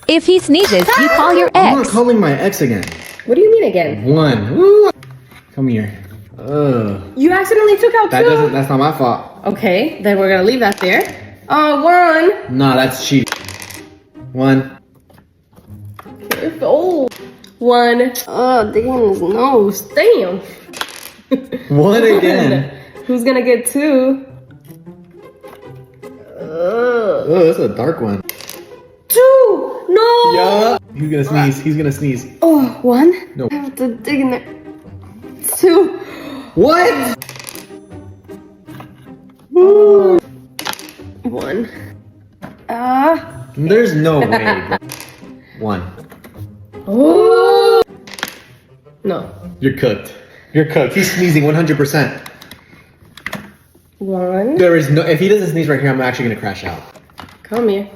If he sneezes, you call your I'm not ex. calling my ex again. What do you mean again? 1. Woo. Come here. Ugh. You accidentally took out two. That's not my fault. Okay, then we're gonna leave that there. One. Nah, that's cheating. 1. Oh. One. Oh, damn his nose. Damn. 1 again. Who's gonna get 2? Oh, that's a dark one. 2. No. Yeah. He's gonna sneeze. He's gonna sneeze. Oh, 1. No. I have to dig in there. 2. What? 1. There's no way. Bro. 1. Oh. No. You're cooked. You're cooked. He's sneezing 100%. 1. There is no. If he doesn't sneeze right here, I'm actually gonna crash out. Come here.